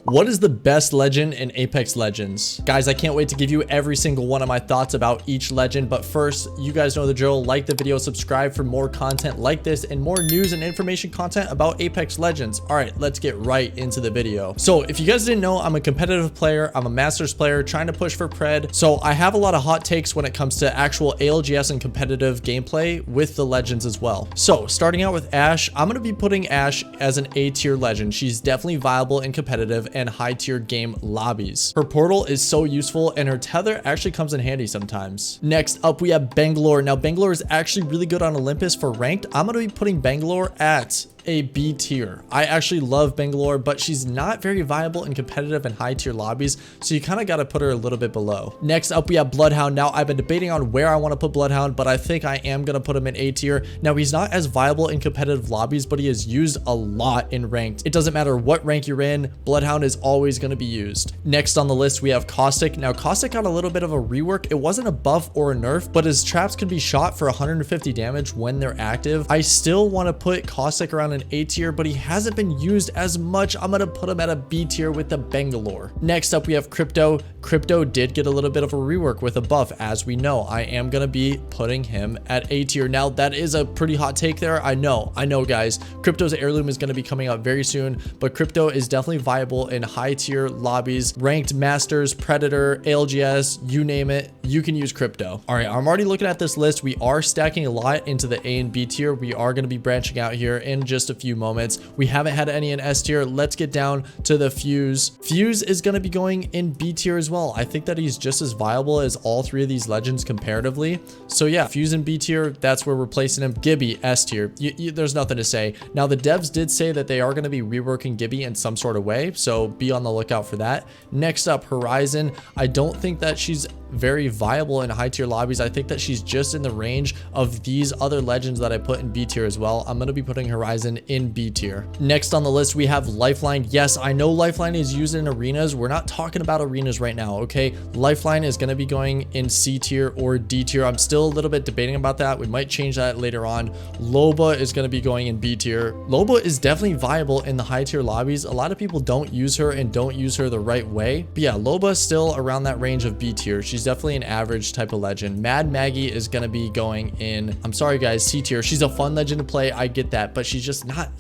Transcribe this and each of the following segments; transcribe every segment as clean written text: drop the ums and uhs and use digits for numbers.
What is the best legend in Apex Legends? Guys, I can't wait to give you every single one of my thoughts about each legend, but first, you guys know the drill. Like the video, subscribe for more content like this and more news and information content about Apex Legends. All right, let's get right into the video. So if you guys didn't know, I'm a competitive player. I'm a Masters player trying to push for Pred. So I have a lot of hot takes when it comes to actual ALGS and competitive gameplay with the legends as well. So starting out with Ashe, I'm going to be putting Ashe as an A tier legend. She's definitely viable in competitive and high tier game lobbies. Her portal is so useful and her tether actually comes in handy sometimes. Next up, we have Bangalore. Now Bangalore is actually really good on Olympus for ranked. I'm going to be putting Bangalore at a B tier. I actually love Bangalore, but she's not very viable in competitive and high tier lobbies, so you kind of got to put her a little bit below. Next up, we have Bloodhound. Now I've been debating on where I want to put Bloodhound, but I think I am going to put him in A tier. Now he's not as viable in competitive lobbies, but he is used a lot in ranked. It doesn't matter what rank you're in, Bloodhound is always going to be used. Next on the list, we have Caustic. Now Caustic got a little bit of a rework. It wasn't a buff or a nerf, but his traps can be shot for 150 damage when they're active. I still want to put Caustic around an A tier, but he hasn't been used as much. I'm gonna put him at a B tier with the Bangalore. Next up, we have Crypto. Crypto did get a little bit of a rework with a buff, as we know. I am gonna be putting him at A tier. Now that is a pretty hot take there. I know guys. Crypto's heirloom is gonna be coming out very soon, but Crypto is definitely viable in high tier lobbies, ranked Masters, Predator, ALGS, you name it, you can use Crypto. All right, I'm already looking at this list. We are stacking a lot into the A and B tier. We are gonna be branching out here in just a few moments. We haven't had any in S tier. Let's get down to the Fuse. Fuse is going to be going in B tier as well. I think that he's just as viable as all three of these legends comparatively. So yeah, Fuse in B tier, that's where we're placing him. Gibby, S tier. There's nothing to say. Now the devs did say that they are going to be reworking Gibby in some sort of way, so be on the lookout for that. Next up, Horizon. I don't think that she's very viable in high tier lobbies. I think that she's just in the range of these other legends that I put in B tier as well. I'm going to be putting Horizon in B tier. Next on the list, we have Lifeline. Yes, I know Lifeline is used in arenas. We're not talking about arenas right now, okay? Lifeline is going to be going in C tier or D tier. I'm still a little bit debating about that. We might change that later on. Loba is going to be going in B tier. Loba is definitely viable in the high tier lobbies. A lot of people don't use her and don't use her the right way. But yeah, Loba is still around that range of B tier. She's definitely an average type of legend. Mad Maggie is going to be going in, I'm sorry guys, C tier. She's a fun legend to play. I get that, but she's just not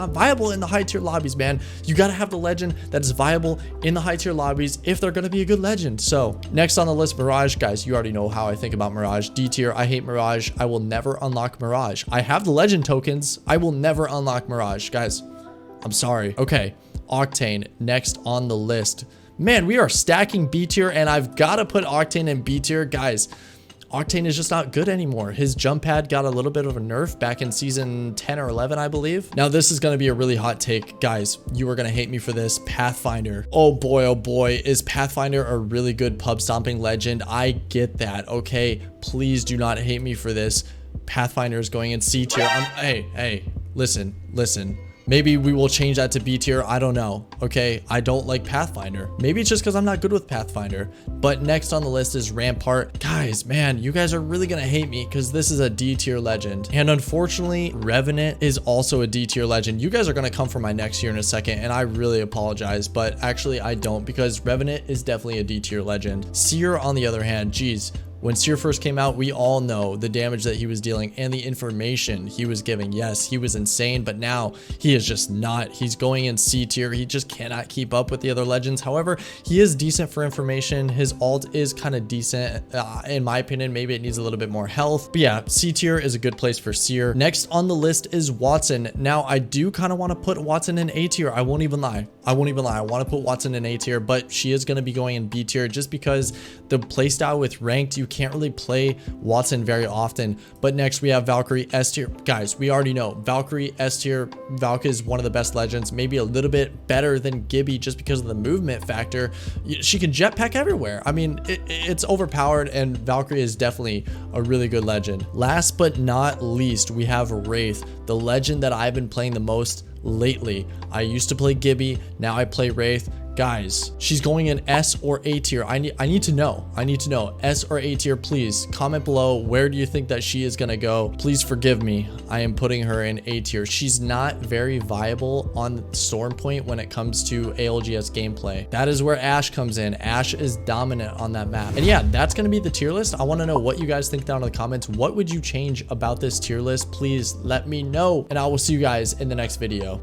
viable in the high tier lobbies, man. You got to have the legend that is viable in the high tier lobbies if they're going to be a good legend. So next on the list, Mirage. Guys, you already know how I think about Mirage. D tier. I hate Mirage. I will never unlock Mirage. I have the legend tokens. I will never unlock Mirage. Guys, I'm sorry. Okay, Octane next on the list. Man, we are stacking B tier, and I've got to put Octane in B tier. Guys, Octane is just not good anymore. His jump pad got a little bit of a nerf back in season 10 or 11, I believe. Now, this is going to be a really hot take. Guys, you are going to hate me for this. Pathfinder. Oh boy, is Pathfinder a really good pub stomping legend? I get that, okay? Please do not hate me for this. Pathfinder is going in C tier. Hey, listen. Maybe we will change that to B tier. I don't know. Okay, I don't like Pathfinder. Maybe it's just because I'm not good with Pathfinder. But next on the list is Rampart. Guys, man, you guys are really gonna hate me because this is a D tier legend. And unfortunately, Revenant is also a D tier legend. You guys are gonna come for my next year in a second, and I really apologize, but actually I don't, because Revenant is definitely a D tier legend. Seer, on the other hand, geez. When Seer first came out, we all know the damage that he was dealing and the information he was giving. Yes, he was insane, but now he is just not. He's going in C tier. He just cannot keep up with the other legends. However, he is decent for information. His ult is kind of decent. In my opinion, maybe it needs a little bit more health. But yeah, C tier is a good place for Seer. Next on the list is Watson. Now, I do kind of want to put Watson in A tier. I won't even lie. I want to put Watson in A tier, but she is going to be going in B tier just because the playstyle with ranked, you can't really play Watson very often. But next we have Valkyrie, S tier. Guys, we already know Valkyrie, S tier. Valk is one of the best legends, maybe a little bit better than Gibby just because of the movement factor. She can jetpack everywhere. I mean, it's overpowered, and Valkyrie is definitely a really good legend. Last but not least, we have Wraith, the legend that I've been playing the most lately. I used to play Gibby, now I play Wraith. Guys, she's going in S or A tier. I need to know. I need to know. S or A tier, please. Comment below. Where do you think that she is going to go? Please forgive me. I am putting her in A tier. She's not very viable on Stormpoint when it comes to ALGS gameplay. That is where Ashe comes in. Ashe is dominant on that map. And yeah, that's going to be the tier list. I want to know what you guys think down in the comments. What would you change about this tier list? Please let me know, and I will see you guys in the next video.